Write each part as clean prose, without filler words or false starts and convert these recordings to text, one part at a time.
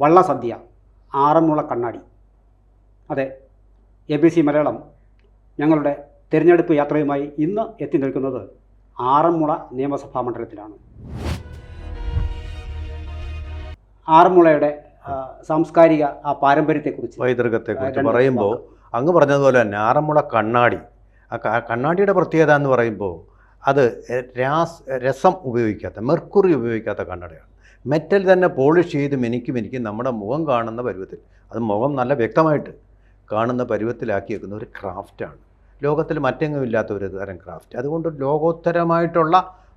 വള്ളസദ്യ, ആറന്മുള കണ്ണാടി. അതെ, ABC മലയാളം ഞങ്ങളുടെ തിരഞ്ഞെടുപ്പ് യാത്രയുമായി ഇന്ന് എത്തി നിൽക്കുന്നത് ആറന്മുള നിയമസഭാ മണ്ഡലത്തിലാണ്. ആറന്മുളയുടെ സാംസ്കാരിക പാരമ്പര്യത്തെക്കുറിച്ച്, പൈതൃകത്തെക്കുറിച്ച് പറയുമ്പോൾ അങ്ങ് പറഞ്ഞതുപോലെ തന്നെ ആറന്മുള കണ്ണാടി, കണ്ണാടിയുടെ പ്രത്യേകത എന്ന് പറയുമ്പോൾ അത് രസം ഉപയോഗിക്കാത്ത, മെർക്കുറി ഉപയോഗിക്കാത്ത കണ്ണടയാണ്. മെറ്റൽ തന്നെ പോളിഷ് ചെയ്ത് മിനുക്കി നമ്മുടെ മുഖം കാണുന്ന പരുവത്തിൽ, അത് മുഖം നല്ല വ്യക്തമായിട്ട് കാണുന്ന പരുവത്തിലാക്കി വെക്കുന്ന ഒരു ക്രാഫ്റ്റാണ്. ലോകത്തിൽ മറ്റെങ്ങും ഇല്ലാത്ത ഒരു തരം ക്രാഫ്റ്റ്. അതുകൊണ്ട് ലോകോത്തരമായിട്ടുള്ള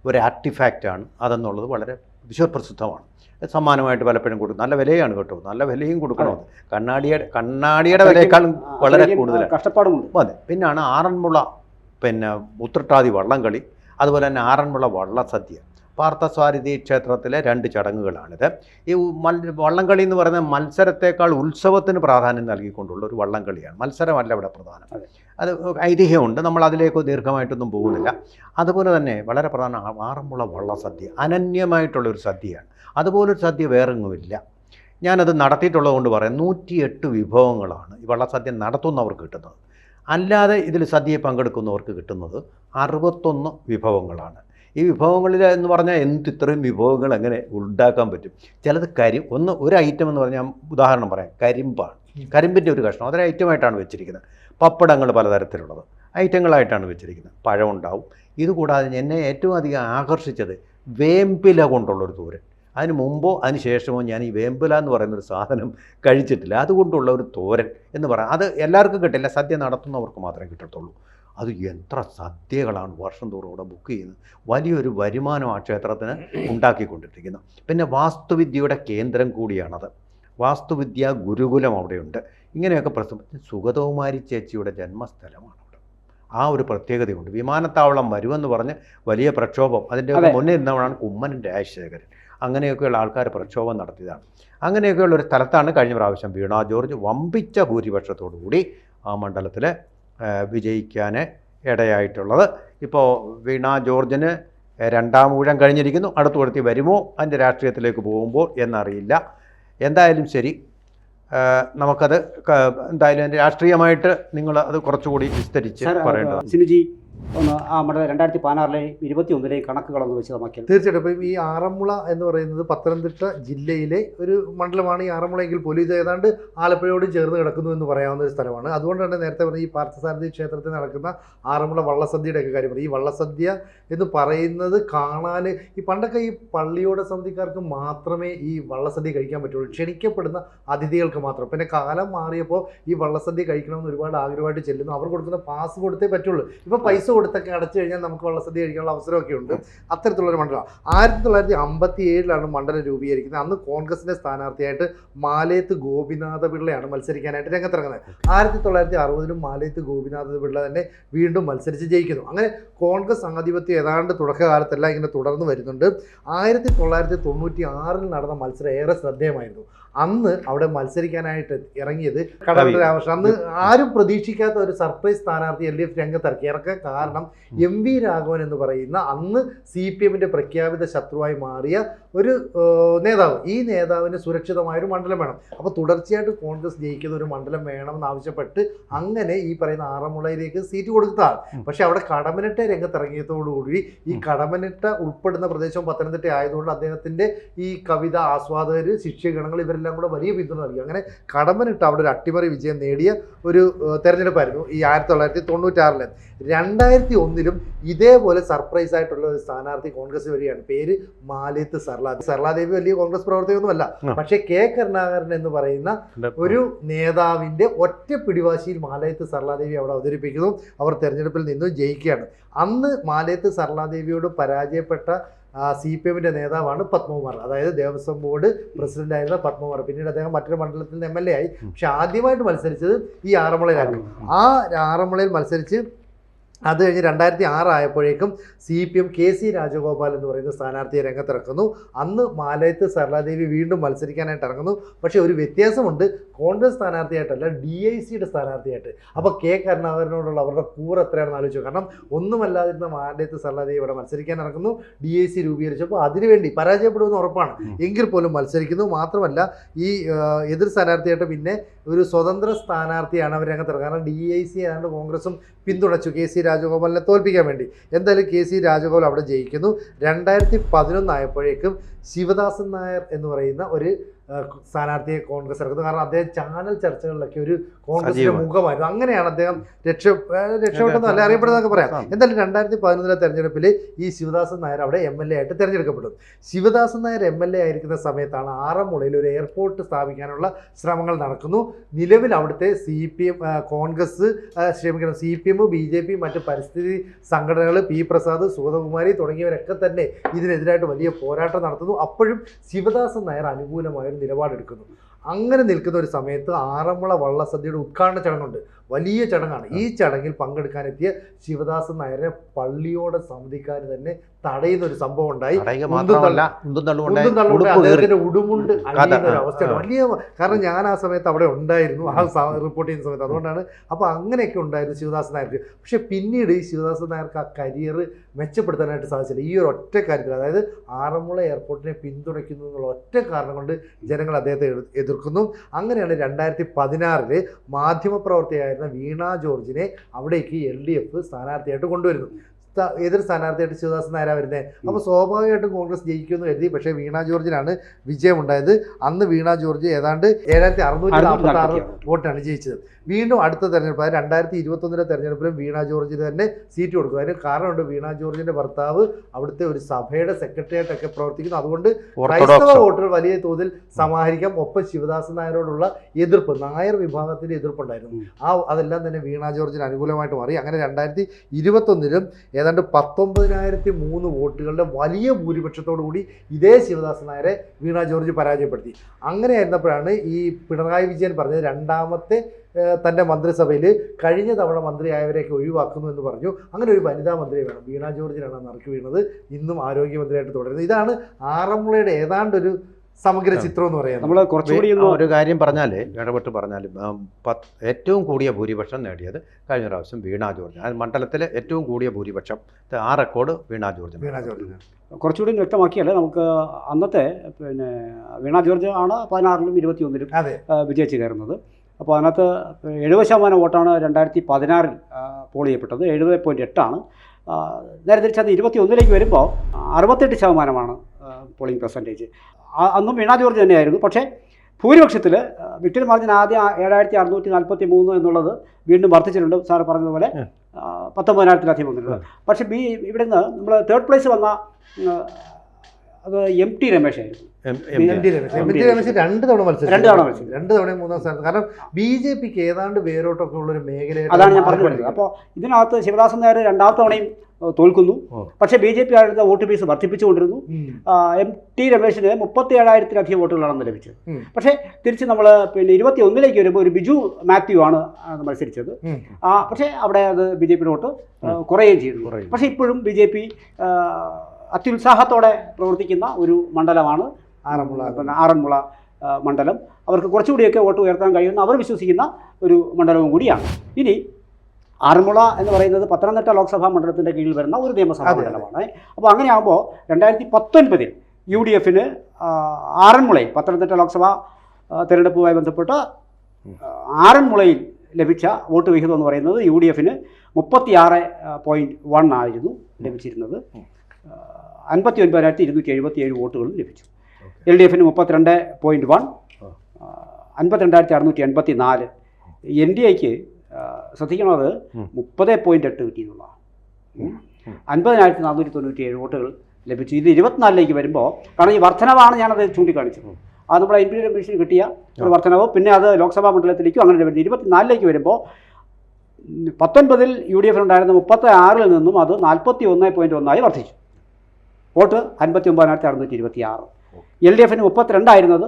ഒരു ആർട്ടിഫാക്റ്റാണ് അതെന്നുള്ളത് വളരെ വിശ്വപ്രസിദ്ധമാണ്. സമ്മാനമായിട്ട് പലപ്പോഴും കൊടുക്കും. നല്ല വിലയാണ് കേട്ടോ, നല്ല വിലയും കൊടുക്കണം. കണ്ണാടിയുടെ വിലയേക്കാളും വളരെ കൂടുതലാണ്, കഷ്ടപ്പാടുമുണ്ട്. അതെ. പിന്നാണ് ആറന്മുള ഉത്രട്ടാതി വള്ളംകളി, അതുപോലെ തന്നെ ആറന്മുള വള്ളസദ്യ. പാർത്ഥസാരഥി ക്ഷേത്രത്തിലെ 2 ചടങ്ങുകളാണിത്. ഈ വള്ളംകളി എന്ന് പറയുന്ന മത്സരത്തെക്കാൾ ഉത്സവത്തിന് പ്രാധാന്യം നൽകിക്കൊണ്ടുള്ള ഒരു വള്ളംകളിയാണ്. മത്സരമല്ല ഇവിടെ പ്രധാനം. അത് ഐതിഹ്യമുണ്ട്, നമ്മൾ അതിലേക്ക് ദീർഘമായിട്ടൊന്നും പോകുന്നില്ല. അതുപോലെ തന്നെ വളരെ പ്രധാന ആറന്മുള വള്ളസദ്യ അനന്യമായിട്ടുള്ളൊരു സദ്യയാണ്. അതുപോലൊരു സദ്യ വേറെങ്ങുമില്ല. ഞാനത് നടത്തിയിട്ടുള്ളത് കൊണ്ട് പറയാം. 108 വിഭവങ്ങളാണ് ഈ വള്ളസദ്യ നടത്തുന്നവർക്ക് കിട്ടുന്നത്. അല്ലാതെ ഇതിൽ സദ്യയിൽ പങ്കെടുക്കുന്നവർക്ക് കിട്ടുന്നത് 61 വിഭവങ്ങളാണ്. ഈ വിഭവങ്ങളിൽ എന്ന് പറഞ്ഞാൽ ഇത്രയും വിഭവങ്ങൾ എങ്ങനെ ഉണ്ടാക്കാൻ പറ്റും? ചിലത് ഒരു ഐറ്റം എന്ന് പറഞ്ഞാൽ ഉദാഹരണം പറയാം, കരിമ്പാണ്. കരിമ്പിൻ്റെ ഒരു കഷ്ണം അതൊരു ഐറ്റമായിട്ടാണ് വെച്ചിരിക്കുന്നത്. പപ്പടങ്ങൾ പലതരത്തിലുള്ളത് ഐറ്റങ്ങളായിട്ടാണ് വെച്ചിരിക്കുന്നത്. പഴം ഉണ്ടാവും. ഇതുകൂടാതെ എന്നെ ഏറ്റവും അധികം ആകർഷിച്ചത് വേമ്പില കൊണ്ടുള്ളൊരു തോരൻ. അതിന് മുമ്പോ അതിന് ശേഷമോ ഞാൻ ഈ വേമ്പില എന്ന് പറയുന്നൊരു സാധനം കഴിച്ചിട്ടില്ല. അതുകൊണ്ടുള്ള ഒരു തോരൻ എന്ന് പറയാം. അത് എല്ലാവർക്കും കിട്ടില്ല, സദ്യ നടത്തുന്നവർക്ക് മാത്രമേ കിട്ടത്തുള്ളൂ. അത് എത്ര സദ്യകളാണ് വർഷം തോറും ഇവിടെ ബുക്ക് ചെയ്യുന്നത്. വലിയൊരു വരുമാനം ആ ക്ഷേത്രത്തിന് ഉണ്ടാക്കിക്കൊണ്ടിരിക്കുന്നു. പിന്നെ വാസ്തുവിദ്യയുടെ കേന്ദ്രം കൂടിയാണത്. വാസ്തുവിദ്യ ഗുരുകുലം അവിടെയുണ്ട്. ഇങ്ങനെയൊക്കെ സുഗതകുമാരി ചേച്ചിയുടെ ജന്മസ്ഥലമാണ് അവിടെ. ആ ഒരു പ്രത്യേകതയുണ്ട്. വിമാനത്താവളം വരുമെന്ന് പറഞ്ഞ് വലിയ പ്രക്ഷോഭം, അതിൻ്റെ മുന്നിൽ നിന്നവരാണ് കുമ്മനം രാജശേഖരൻ. അങ്ങനെയൊക്കെയുള്ള ആൾക്കാർ പ്രക്ഷോഭം നടത്തിയതാണ്. അങ്ങനെയൊക്കെയുള്ള ഒരു സ്ഥലത്താണ് കഴിഞ്ഞ പ്രാവശ്യം വീണ ജോർജ് വമ്പിച്ച ഭൂരിപക്ഷത്തോടു കൂടി ആ മണ്ഡലത്തിൽ വിജയിക്കാൻ ഇടയായിട്ടുള്ളത്. ഇപ്പോൾ വീണ ജോർജിന് 2ാം ഊഴം കഴിഞ്ഞിരിക്കുന്നു. അടുത്തുകൊടുത്തി വരുമോ അതിൻ്റെ രാഷ്ട്രീയത്തിലേക്ക് പോകുമ്പോൾ എന്നറിയില്ല. എന്തായാലും ശരി, നമുക്കത് എന്തായാലും അതിൻ്റെ രാഷ്ട്രീയമായിട്ട് നിങ്ങൾ അത് കുറച്ചുകൂടി വിസ്തരിച്ച് പറയേണ്ടതാണ്. സിനുജി ഒന്ന് ആ നമ്മുടെ 2016 21 കണക്കുകളൊന്ന് വിശദമാക്കിയത്. തീർച്ചയായിട്ടും. ഇപ്പം ഈ ആറന്മുള എന്ന് പറയുന്നത് പത്തനംതിട്ട ജില്ലയിലെ ഒരു മണ്ഡലമാണ് ഈ ആറന്മുള എങ്കിൽ പോലും ഇത് ഏതാണ്ട് ആലപ്പുഴയോട് ചേർന്ന് കിടക്കുന്നു എന്ന് പറയാവുന്ന ഒരു സ്ഥലമാണ്. അതുകൊണ്ട് തന്നെ നേരത്തെ പറഞ്ഞ ഈ പാർത്ഥസാരഥി ക്ഷേത്രത്തിൽ നടക്കുന്ന ആറന്മുള വള്ളസദ്യയുടെ ഒക്കെ കാര്യം പറയും. ഈ വള്ളസദ്യ എന്ന് പറയുന്നത് കാണാൻ ഈ പണ്ടൊക്കെ ഈ പള്ളിയോട സമിതിക്കാർക്ക് മാത്രമേ ഈ വള്ളസദ്യ കഴിക്കാൻ പറ്റുള്ളൂ, ക്ഷണിക്കപ്പെടുന്ന അതിഥികൾക്ക് മാത്രം. പിന്നെ കാലം മാറിയപ്പോൾ ഈ വള്ളസദ്യ കഴിക്കണമെന്ന് ഒരുപാട് ആഗ്രഹമായിട്ട് ചെല്ലുന്നു. അവർ കൊടുക്കുന്ന പാസ് കൊടുത്തേ പറ്റുള്ളൂ. ഇപ്പോൾ പൈസ കൊടുത്തൊക്കെ അടച്ചു കഴിഞ്ഞാൽ നമുക്ക് വള്ളസദ്യ കഴിക്കാനുള്ള അവസരമൊക്കെ ഉണ്ട്. അത്തരത്തിലുള്ളൊരു മണ്ഡലമാണ്. 1957 മണ്ഡലം രൂപീകരിക്കുന്നത്. അന്ന് കോൺഗ്രസിന്റെ സ്ഥാനാർത്ഥിയായിട്ട് മാലേത്ത് ഗോപിനാഥ പിള്ളയാണ് മത്സരിക്കാനായിട്ട് രംഗത്തിറങ്ങുന്നത്. 1960 മാലേത്ത് ഗോപിനാഥ പിള്ള തന്നെ വീണ്ടും മത്സരിച്ച് ജയിക്കുന്നു. അങ്ങനെ കോൺഗ്രസ് ആധിപത്യം ഏതാണ്ട് തുടക്കകാലത്തെല്ലാം ഇങ്ങനെ തുടർന്ന് വരുന്നുണ്ട്. 1996 നടന്ന മത്സരം ഏറെ ശ്രദ്ധേയമായിരുന്നു. അന്ന് അവിടെ മത്സരിക്കാനായിട്ട് ഇറങ്ങിയത് കടകംപള്ളി രാമകൃഷ്ണൻ. അന്ന് ആരും പ്രതീക്ഷിക്കാത്ത ഒരു സർപ്രൈസ് സ്ഥാനാർത്ഥി LDF രംഗത്തിറക്കി. ഇറക്കാൻ കാരണം MV രാഘവൻ എന്ന് പറയുന്ന അന്ന് CPMന്റെ പ്രഖ്യാപിത ശത്രുവായി മാറിയ ഒരു നേതാവ്. ഈ നേതാവിന് സുരക്ഷിതമായൊരു മണ്ഡലം വേണം. അപ്പോൾ തുടർച്ചയായിട്ട് കോൺഗ്രസ് ജയിക്കുന്ന ഒരു മണ്ഡലം വേണമെന്ന് ആവശ്യപ്പെട്ട് അങ്ങനെ ഈ പറയുന്ന ആറന്മുളയിലേക്ക് സീറ്റ് കൊടുത്തതാണ്. പക്ഷെ അവിടെ കടമനിട്ട രംഗത്തിറങ്ങിയതോടുകൂടി ഈ കടമനിട്ട ഉൾപ്പെടുന്ന പ്രദേശം പത്തനംതിട്ട ആയതുകൊണ്ട് അദ്ദേഹത്തിൻ്റെ ഈ കവിത ആസ്വാദകർ, ശിഷ്യഗണങ്ങൾ ഇവരെല്ലാം കൂടെ വലിയ പിന്തുണ നൽകി. അങ്ങനെ കടമനിട്ട് അവിടെ ഒരു അട്ടിമറി വിജയം നേടിയ ഒരു തെരഞ്ഞെടുപ്പായിരുന്നു ഈ 1996. 2001 ഇതേപോലെ സർപ്രൈസ് ആയിട്ടുള്ള ഒരു സ്ഥാനാർത്ഥി കോൺഗ്രസ് വരികയാണ്. പേര് മാലേത്ത് സർലാദേവി വലിയ കോൺഗ്രസ് പ്രവർത്തകയൊന്നുമല്ല. പക്ഷേ K കരുണാകരൻ എന്ന് പറയുന്ന ഒരു നേതാവിൻ്റെ ഒറ്റ പിടിവാശിയിൽ മാലേത്ത് സർലാദേവി അവിടെ അവതരിപ്പിക്കുന്നു. അവർ തെരഞ്ഞെടുപ്പിൽ നിന്നും ജയിക്കുകയാണ്. അന്ന് മാലേത്ത് സർലാദേവിയോട് പരാജയപ്പെട്ട CPMന്റെ നേതാവാണ് പത്മകുമാർ. അതായത് ദേവസ്വം ബോർഡ് പ്രസിഡന്റായിരുന്ന പത്മകുമാർ. പിന്നീട് അദ്ദേഹം മറ്റൊരു മണ്ഡലത്തിൽ നിന്ന് MLA ആയി. പക്ഷെ ആദ്യമായിട്ട് മത്സരിച്ചത് ഈ ആറന്മുളയിലായിരുന്നു. ആ ആറന്മുളയിൽ മത്സരിച്ച് അത് കഴിഞ്ഞ് 2006 ആയപ്പോഴേക്കും CPM KC രാജഗോപാൽ എന്ന് പറയുന്ന സ്ഥാനാർത്ഥിയെ രംഗത്തിറക്കുന്നു. അന്ന് മാലയത്ത് സരളാദേവി വീണ്ടും മത്സരിക്കാനായിട്ട് ഇറങ്ങുന്നു. പക്ഷേ ഒരു വ്യത്യാസമുണ്ട്, കോൺഗ്രസ് സ്ഥാനാർത്ഥിയായിട്ടല്ല DICയുടെ സ്ഥാനാർത്ഥിയായിട്ട്. അപ്പോൾ കെ കരുണാകരനോടുള്ള അവരുടെ കൂറ് എത്രയാണെന്ന് ആലോചിച്ചു. കാരണം ഒന്നുമല്ലാതിരുന്ന മാലയത്ത് സരളാദേവി ഇവിടെ മത്സരിക്കാൻ ഇറങ്ങുന്നു. DIC രൂപീകരിച്ചപ്പോൾ അതിനുവേണ്ടി പരാജയപ്പെടുമെന്ന് ഉറപ്പാണ്, എങ്കിൽ പോലും മത്സരിക്കുന്നു. മാത്രമല്ല ഈ എതിർ സ്ഥാനാർത്ഥിയായിട്ട് പിന്നെ ഒരു സ്വതന്ത്ര സ്ഥാനാർത്ഥിയാണ് അവർ രംഗത്തിറങ്ങുന്നത്. കാരണം DIC ആയതുകൊണ്ട് കോൺഗ്രസും പിന്തുണച്ചു KC രാജഗോപാലിനെ തോൽപ്പിക്കാൻ വേണ്ടി. എന്തായാലും KC രാജഗോപാൽ അവിടെ ജയിക്കുന്നു. 2011 ആയപ്പോഴേക്കും ശിവദാസൻ നായർ എന്ന് പറയുന്ന ഒരു സ്ഥാനാർത്ഥിയെ കോൺഗ്രസ് ഇറക്കുന്നു. കാരണം അദ്ദേഹം ചാനൽ ചർച്ചകളിലൊക്കെ ഒരു കോൺഗ്രസിന്റെ മുഖമായിരുന്നു. അങ്ങനെയാണ് അദ്ദേഹം രക്ഷപ്പെട്ടെന്ന് അല്ല അറിയപ്പെടുന്നതൊക്കെ പറയാം. എന്തായാലും 2011 തെരഞ്ഞെടുപ്പിൽ ഈ ശിവദാസൻ നായർ അവിടെ MLA ആയിട്ട് തിരഞ്ഞെടുക്കപ്പെടും. ശിവദാസൻ നായർ MLA ആയിരിക്കുന്ന സമയത്താണ് ആറന്മുളയിൽ ഒരു എയർപോർട്ട് സ്ഥാപിക്കാനുള്ള ശ്രമങ്ങൾ നടക്കുന്നു. നിലവിൽ അവിടുത്തെ കോൺഗ്രസ് CPM, BJP, മറ്റ് പരിസ്ഥിതി സംഘടനകൾ, P. പ്രസാദ്, സുഗതകുമാരി തുടങ്ങിയവരൊക്കെ തന്നെ ഇതിനെതിരായിട്ട് വലിയ പോരാട്ടം നടത്തുന്നു. അപ്പോഴും ശിവദാസൻ നായർ അനുകൂലമായ നിലപാടെടുക്കുന്നു. അങ്ങനെ നിൽക്കുന്ന ഒരു സമയത്ത് ആറന്മുള വള്ളസദ്യയുടെ ഉദ്ഘാടന ചടങ്ങുണ്ട്. വലിയ ചടങ്ങാണ്. ഈ ചടങ്ങിൽ പങ്കെടുക്കാനെത്തിയ ശിവദാസൻ നായരെ പള്ളിയോടെ സമിതിക്കാർ തന്നെ തടയുന്ന ഒരു സംഭവം ഉണ്ടായി. അദ്ദേഹത്തിന്റെ ഉടുമുണ്ട് അണിയുന്ന ഒരു അവസ്ഥയാണ് വലിയ. കാരണം ഞാൻ ആ സമയത്ത് അവിടെ ഉണ്ടായിരുന്നു, ആ റിപ്പോർട്ട് ചെയ്യുന്ന സമയത്ത്. അതുകൊണ്ടാണ്. അപ്പോൾ അങ്ങനെയൊക്കെ ഉണ്ടായിരുന്നു ശിവദാസൻ നായർക്ക്. പക്ഷെ പിന്നീട് ഈ ശിവദാസൻ നായർക്ക് ആ കരിയർ മെച്ചപ്പെടുത്താനായിട്ട് സാധിച്ചില്ല. ഈ ഒരു ഒറ്റ കാര്യത്തിൽ, അതായത് ആറന്മുള എയർപോർട്ടിനെ പിന്തുണയ്ക്കുന്നു എന്നുള്ള ഒറ്റ കാരണം കൊണ്ട് ജനങ്ങൾ അദ്ദേഹത്തെ എതിർക്കുന്നു. അങ്ങനെയാണ് 2016 മാധ്യമപ്രവർത്തകയായിരുന്ന വീണ ജോർജിനെ അവിടേക്ക് LDF സ്ഥാനാർത്ഥിയായിട്ട് കൊണ്ടുവരുന്നു. എതിർ സ്ഥാനാർത്ഥിയായിട്ട് ശിവദാസൻ നായരാ വരുന്നത്. അപ്പോൾ സ്വാഭാവികമായിട്ടും കോൺഗ്രസ് ജയിക്കുമെന്ന് കരുതി. പക്ഷേ വീണ ജോർജിനാണ് വിജയമുണ്ടായത്. അന്ന് വീണ ജോർജ് ഏതാണ്ട് 7646 വോട്ടാണ് ജയിച്ചത്. വീണ്ടും അടുത്ത തെരഞ്ഞെടുപ്പ്, അതായത് 2021 തെരഞ്ഞെടുപ്പിലും വീണ ജോർജിന് തന്നെ സീറ്റ് കൊടുക്കും. അതിന് കാരണമുണ്ട്, വീണ ജോർജിന്റെ ഭർത്താവ് അവിടുത്തെ ഒരു സഭയുടെ സെക്രട്ടറിയായിട്ടൊക്കെ പ്രവർത്തിക്കുന്നു. അതുകൊണ്ട് ക്രൈസ്തവ വോട്ടുകൾ വലിയ തോതിൽ സമാഹരിക്കാം. ഒപ്പം ശിവദാസൻ നായരോടുള്ള എതിർപ്പ്, നായർ വിഭാഗത്തിന്റെ എതിർപ്പുണ്ടായിരുന്നു. അതെല്ലാം തന്നെ വീണ ജോർജിന് അനുകൂലമായിട്ട് മാറി. അങ്ങനെ 2021 ഏതാണ്ട് 19,003 വോട്ടുകളുടെ വലിയ ഭൂരിപക്ഷത്തോടു കൂടി ഇതേ ശിവദാസൻ നായരെ വീണ ജോർജ് പരാജയപ്പെടുത്തി. അങ്ങനെയായിരുന്നപ്പോഴാണ് ഈ പിണറായി വിജയൻ പറഞ്ഞത് രണ്ടാമത്തെ തൻ്റെ മന്ത്രിസഭയിൽ കഴിഞ്ഞ തവണ മന്ത്രിയായവരെയൊക്കെ ഒഴിവാക്കുന്നു എന്ന് പറഞ്ഞു. അങ്ങനെ ഒരു വനിതാ മന്ത്രിയെ വേണം. വീണ ജോർജിനാണ് നറുക്ക് വീണത്. ഇന്നും ആരോഗ്യമന്ത്രിയായിട്ട് തുടരുന്നത്. ഇതാണ് ആറന്മുളയുടെ ഏതാണ്ടൊരു സമഗ്ര ചിത്രം എന്ന് പറയുന്നത്. നമ്മൾ കുറച്ചുകൂടി ഒരു കാര്യം പറഞ്ഞാൽ, ഇടപെട്ട് പറഞ്ഞാൽ, ഏറ്റവും കൂടിയ ഭൂരിപക്ഷം നേടിയത് കഴിഞ്ഞ പ്രാവശ്യം വീണ ജോർജ്. ആ മണ്ഡലത്തിൽ ഏറ്റവും കൂടിയ ഭൂരിപക്ഷം ആ റെക്കോർഡ് വീണ ജോർജ്. കുറച്ചുകൂടി വ്യക്തമാക്കിയാൽ നമുക്ക് അന്നത്തെ വീണ ജോർജ് ആണ് 16ലും 21ലും വിജയിച്ച് കയറുന്നത്. അപ്പോൾ അതിനകത്ത് 70% വോട്ടാണ് 2016 പോൾ ചെയ്യപ്പെട്ടത്. 70.8 നേരെ തിരിച്ചത് 21ലേക്ക് വരുമ്പോൾ 68% പോളിംഗ് പെർസെൻറ്റേജ്. അന്നും വീണ ജോർജ് തന്നെയായിരുന്നു. പക്ഷേ ഭൂരിപക്ഷത്തിൽ വിക്ടറി മാർജിൻ ആദ്യം 7643 എന്നുള്ളത് വീണ്ടും വർദ്ധിച്ചിട്ടുണ്ട്. സാറ് പറഞ്ഞതുപോലെ 19,000-ലധികം വന്നിട്ടുണ്ട്. പക്ഷേ ഇവിടെ നിന്ന് നമ്മൾ തേർഡ് പ്ലേസ് വന്ന അത് MT രമേശായിരുന്നു. രമേശ് 2 തവണ മത്സരിച്ചു. 2 തവണയും 3-ാം സ്ഥാനത്ത്. കാരണം BJPക്ക് ഏതാണ്ട് വേരോട്ടൊക്കെ ഉള്ളൊരു മേഖലയാണ്. അതാണ് ഞാൻ പറഞ്ഞത്. അപ്പോൾ ഇതിനകത്ത് ശിവദാസൻ നായർ 2ാം തവണയും തോൽക്കുന്നു. പക്ഷേ BJP ആയിരുന്ന വോട്ട് ബേസ് വർദ്ധിപ്പിച്ചുകൊണ്ടിരുന്നു. MT രമേശിന് 37,000-ലധികം വോട്ടുകളാണ് ലഭിച്ചത്. പക്ഷേ തിരിച്ച് നമ്മൾ 21ലേക്ക് വരുമ്പോൾ ഒരു ബിജു മാത്യു ആണ് മത്സരിച്ചത്. പക്ഷേ അവിടെ അത് BJPയുടെ വോട്ട് കുറയുകയും ചെയ്തു. പക്ഷേ ഇപ്പോഴും BJP അത്യുത്സാഹത്തോടെ പ്രവർത്തിക്കുന്ന ഒരു മണ്ഡലമാണ് ആറന്മുള മണ്ഡലം. അവർക്ക് കുറച്ചുകൂടിയൊക്കെ വോട്ട് ഉയർത്താൻ കഴിയുമെന്ന് അവർ വിശ്വസിക്കുന്ന ഒരു മണ്ഡലവും കൂടിയാണ്. ഇനി ആറന്മുള എന്ന് പറയുന്നത് പത്തനംതിട്ട ലോക്സഭാ മണ്ഡലത്തിൻ്റെ കീഴിൽ വരുന്ന ഒരു നിയമസഭാ മണ്ഡലമാണ്. അപ്പോൾ അങ്ങനെയാകുമ്പോൾ 2019 UDFന് ആറന്മുളയിൽ, പത്തനംതിട്ട ലോക്സഭാ തിരഞ്ഞെടുപ്പുമായി ബന്ധപ്പെട്ട് ആറന്മുളയിൽ ലഭിച്ച വോട്ട് വിഹിതം എന്ന് പറയുന്നത് UDFന് 36.1 ആയിരുന്നു ലഭിച്ചിരുന്നത്. 59,277 വോട്ടുകളും ലഭിച്ചു. LDFന് 32.1, 52,684. NDAക്ക് ശ്രദ്ധിക്കുന്നത് 30.8 കിട്ടിയെന്നുള്ളതാണ്. 50,497 വോട്ടുകൾ ലഭിച്ചു. ഇത് 24ലേക്ക് വരുമ്പോൾ, കാരണം ഈ വർധനവാണ് ഞാനത് ചൂണ്ടിക്കാണിച്ചത്. അത് നമ്മുടെ NP കമ്മീഷന് കിട്ടിയ ഒരു വർധനവ്. പിന്നെ അത് ലോക്സഭാ മണ്ഡലത്തിലേക്കും അങ്ങനെ വരുന്നത്. 24ലേക്ക് വരുമ്പോൾ 19 UDFിനുണ്ടായിരുന്ന 36-ൽ നിന്നും അത് 41.1 വർദ്ധിച്ചു. വോട്ട് 59,626. LDFന് 32 ആയിരുന്നത്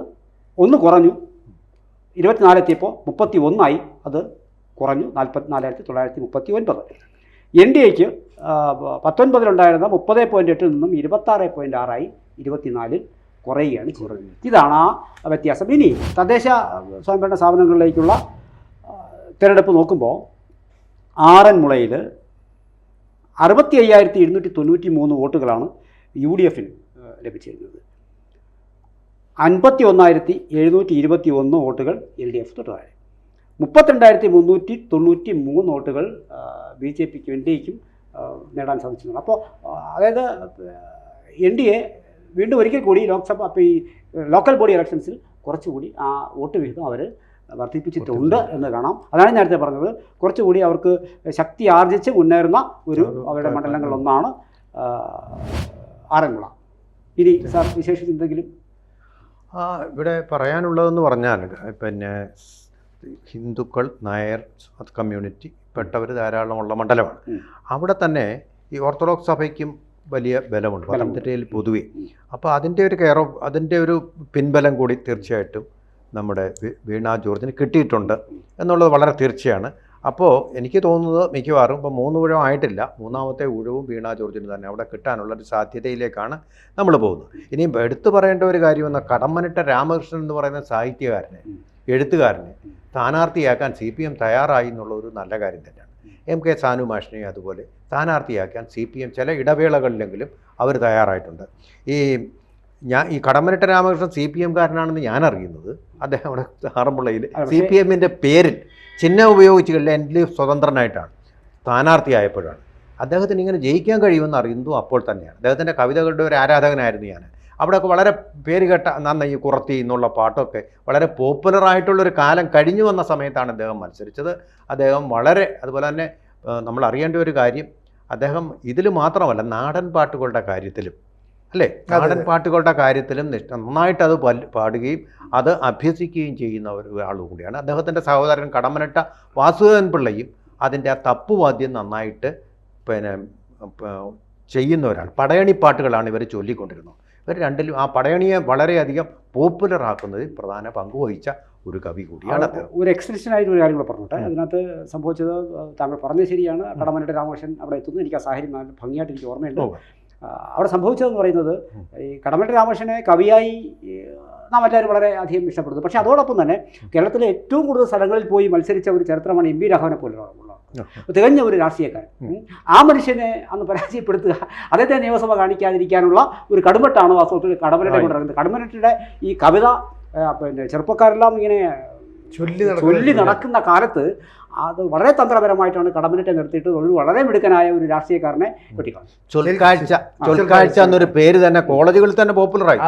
ഒന്ന് കുറഞ്ഞു. 24 എത്തിയപ്പോൾ 31 അത് കുറഞ്ഞു. 44,939. NDAക്ക് 19-ലുണ്ടായിരുന്ന 30.8 നിന്നും 26.6 24 കുറയുകയാണ് ചെയ്യുന്നത്. ഇതാണ് ആ വ്യത്യാസം. ഇനി തദ്ദേശ സ്വയംഭരണ സ്ഥാപനങ്ങളിലേക്കുള്ള തിരഞ്ഞെടുപ്പ് നോക്കുമ്പോൾ ആറന്മുളയിൽ 65,293 വോട്ടുകളാണ് UDFന് ലഭിച്ചിരുന്നത്. 51,721 വോട്ടുകൾ LDF തൊട്ടുതാഴെ. 32,393 വോട്ടുകൾ BJPക്കും NDAക്കും നേടാൻ സാധിച്ചിട്ടുണ്ട്. അപ്പോൾ അതായത് NDA വീണ്ടും ഒരിക്കൽ കൂടി ലോക്സഭ അപ്പോൾ ഈ ലോക്കൽ ബോഡി ഇലക്ഷൻസിൽ കുറച്ചുകൂടി ആ വോട്ട് വിഹിതം അവർ വർദ്ധിപ്പിച്ചിട്ടുണ്ട് എന്ന് കാണാം. അതാണ് നേരത്തെ പറഞ്ഞത്, കുറച്ചുകൂടി അവർക്ക് ശക്തി ആർജിച്ച് മുന്നേറുന്ന ഒരു അവരുടെ മണ്ഡലങ്ങളിലൊന്നാണ് ആറന്മുള. ഇനി സാർ വിശേഷിച്ച് എന്തെങ്കിലും ഇവിടെ പറയാനുള്ളതെന്ന് പറഞ്ഞാൽ പിന്നെ ഹിന്ദുക്കൾ, നായർ കമ്മ്യൂണിറ്റി പെട്ടവർ ധാരാളമുള്ള മണ്ഡലമാണ്. അവിടെ തന്നെ ഈ ഓർത്തഡോക്സ് സഭയ്ക്കും വലിയ ബലമുണ്ട് പത്തനംതിട്ടയിൽ പൊതുവെ. അപ്പോൾ അതിൻ്റെ ഒരു പിൻബലം കൂടി തീർച്ചയായിട്ടും നമ്മുടെ വീണ ജോർജിന് കിട്ടിയിട്ടുണ്ട് എന്നുള്ളത് വളരെ തീർച്ചയാണ്. അപ്പോൾ എനിക്ക് തോന്നുന്നത് മിക്കവാറും ഇപ്പോൾ 3 ഊഴം ആയിട്ടില്ല, 3ാമത്തെ ഊഴവും വീണ ജോർജിന് തന്നെ അവിടെ കിട്ടാനുള്ളൊരു സാധ്യതയിലേക്കാണ് നമ്മൾ പോകുന്നത്. ഇനി എടുത്തു പറയേണ്ട ഒരു കാര്യമെന്നാൽ കടമ്മനിട്ട രാമകൃഷ്ണൻ എന്ന് പറയുന്ന സാഹിത്യകാരനെ, എഴുത്തുകാരനെ സ്ഥാനാർത്ഥിയാക്കാൻ CPM തയ്യാറായി എന്നുള്ള ഒരു നല്ല കാര്യം തന്നെയാണ്. MK സാനു മാഷിനെ അതുപോലെ സ്ഥാനാർത്ഥിയാക്കാൻ CPM ചില ഇടവേളകളിലെങ്കിലും അവർ തയ്യാറായിട്ടുണ്ട്. ഈ കടമ്മനിട്ട രാമകൃഷ്ണൻ CPMകാരനാണെന്ന് ഞാൻ അറിയുന്നത് അദ്ദേഹം അവിടെ ആറന്മുളയിൽ CPMൻ്റെ പേരിൽ ചിഹ്നം ഉപയോഗിച്ചുള്ള LDF സ്വതന്ത്രനായിട്ടാണ് സ്ഥാനാർത്ഥിയായപ്പോഴാണ്. അദ്ദേഹത്തിന് ഇങ്ങനെ ജയിക്കാൻ കഴിയുമെന്ന് അറിയുന്നതും അപ്പോൾ തന്നെയാണ്. അദ്ദേഹത്തിൻ്റെ കവിതകളുടെ ഒരു ആരാധകനായിരുന്നു ഞാൻ. അവിടെയൊക്കെ വളരെ പേരുകെട്ട ഈ കുറത്തി എന്നുള്ള പാട്ടൊക്കെ വളരെ പോപ്പുലറായിട്ടുള്ളൊരു കാലം കഴിഞ്ഞു വന്ന സമയത്താണ് അദ്ദേഹം മത്സരിച്ചത്. അദ്ദേഹം വളരെ അതുപോലെ തന്നെ നമ്മൾ അറിയേണ്ട ഒരു കാര്യം, അദ്ദേഹം ഇതിൽ മാത്രമല്ല നാടൻ പാട്ടുകളുടെ കാര്യത്തിലും നാടൻ പാട്ടുകളുടെ കാര്യത്തിലും നന്നായിട്ട് അത് പാടുകയും അത് അഭ്യസിക്കുകയും ചെയ്യുന്ന ഒരാളും കൂടിയാണ്. അദ്ദേഹത്തിൻ്റെ സഹോദരൻ കടമ്മനിട്ട വാസുദേവൻ പിള്ളയും അതിൻ്റെ ആ തപ്പുവാദ്യം നന്നായിട്ട് ചെയ്യുന്ന ഒരാൾ. പടയണി പാട്ടുകളാണ് ഇവർ ചൊല്ലിക്കൊണ്ടിരുന്നത്. ഇവർ രണ്ടിലും ആ പടയണിയെ വളരെയധികം പോപ്പുലർ ആക്കുന്നതിൽ പ്രധാന പങ്ക് വഹിച്ച ഒരു കവി കൂടിയാണ്. ഒരു എക്സ്റ്റൻഷനായിട്ട് ഒരു കാര്യം കൂടെ പറഞ്ഞോട്ടെ. അതിനകത്ത് സംഭവിച്ചത് താങ്കൾ പറഞ്ഞത് ശരിയാണ്. കടമ്മനിട്ട രാമകൃഷ്ണൻ അവിടെ എത്തുന്നു. എനിക്ക് ആ സാഹചര്യം ഭംഗിയായിട്ട് എനിക്ക് ഓർമ്മയുണ്ട്. അവിടെ സംഭവിച്ചതെന്ന് പറയുന്നത് ഈ കടമ്മനിട്ട രാമകൃഷ്ണനെ കവിയായി നാം എല്ലാവരും വളരെ അധികം ഇഷ്ടപ്പെടുന്നു. പക്ഷേ അതോടൊപ്പം തന്നെ കേരളത്തിലെ ഏറ്റവും കൂടുതൽ സ്ഥലങ്ങളിൽ പോയി മത്സരിച്ച ഒരു ചരിത്രമാണ് MV രാഘവനെ പോലുള്ള തികഞ്ഞ ഒരു രാഷ്ട്രീയക്കാരൻ. ആ മനുഷ്യനെ അന്ന് പരാജയപ്പെടുത്തുക, അദ്ദേഹത്തെ നിയമസഭ കാണിക്കാതിരിക്കാനുള്ള ഒരു കടുംപെട്ടാണ് വാസ്തവത്തിൽ കടമ്മനിട്ടയെ കൊണ്ടിറങ്ങുന്നത്. കടമ്മനിട്ടയുടെ ഈ കവിത ചെറുപ്പക്കാരെല്ലാം ഇങ്ങനെ ചൊല്ലി നടക്കുന്ന കാലത്ത് അത് വളരെ തന്ത്രപരമായിട്ടാണ് കടമ്മനിട്ടയെ നിർത്തിയിട്ട് ഒരു വളരെ മിടുക്കനായ ഒരു രാഷ്ട്രീയക്കാരനെ വെട്ടിക്കളഞ്ഞു. ചൊൽക്കാഴ്ച എന്നൊരു പേര് തന്നെ കോളേജുകളിൽ തന്നെ പോപ്പുലറായി.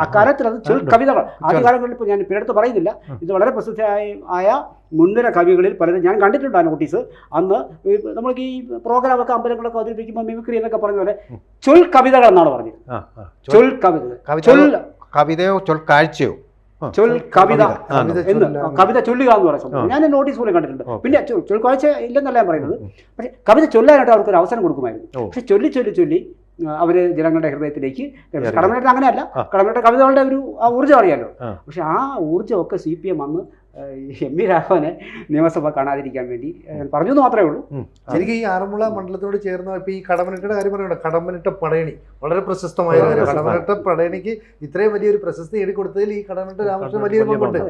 അക്കാലത്തിൽ അത് ചൊൽ കവിതകൾ ആദ്യകാലങ്ങളിൽ ഇപ്പോൾ ഞാൻ പിന്നെടുത്ത് പറയുന്നില്ല. ഇത് വളരെ പ്രസിദ്ധമായ മുൻനിര കവികളിൽ പലരും ഞാൻ കണ്ടിട്ടുണ്ട്. ആ നോട്ടീസ് അന്ന് നമ്മൾക്ക് ഈ പ്രോഗ്രാമൊക്കെ അമ്പലങ്ങളൊക്കെ അവതരിപ്പിക്കുമ്പോൾ മിമിക്രി എന്നൊക്കെ പറഞ്ഞ പോലെ ചൊൽ കവിതകൾ എന്നാണ് പറഞ്ഞത്. ചൊൽ കവിതയോ ചൊൽക്കാഴ്ചയോ കവിത ചൊല്ലുക എന്ന് പറയുന്നത് ഞാൻ നോട്ടീസ് പോലും കണ്ടിട്ടുണ്ട്. പിന്നെ ചൊൽക്കാഴ്ച ഇല്ലെന്നല്ല ഞാൻ പറയുന്നത്. പക്ഷെ കവിത ചൊല്ലാനായിട്ട് അവർക്ക് ഒരു അവസരം കൊടുക്കുമായിരുന്നു. പക്ഷെ ചൊല്ലി അവർ ജനങ്ങളുടെ ഹൃദയത്തിലേക്ക്. കടമ്മനിട്ട അങ്ങനെയല്ല, കടമ്മനിട്ട കവിതകളുടെ ഒരു ഊർജ്ജം അറിയാലോ. പക്ഷെ ആ ഊർജ്ജമൊക്കെ CPM അന്ന് MV രാഘവനെ നിയമസഭ കാണാതിരിക്കാൻ വേണ്ടി പറഞ്ഞു എന്ന് മാത്രമേ ഉള്ളൂ. ശരിക്കും ഈ ആറന്മുള മണ്ഡലത്തോട് ചേർന്ന ഇപ്പൊ ഈ കടമ്മനിട്ടയുടെ കാര്യം പറയണ്ട, കടമ്മനിട്ട പടയണി വളരെ പ്രശസ്തമായ കടമ്മനിട്ട പടയണിക്ക് ഇത്രയും വലിയൊരു പ്രശസ്തി നേടിക്കൊടുത്തതിൽ ഈ കടമ്മനിട്ട രാമകൃഷ്ണൻ വലിയൊരു പങ്കുണ്ട്.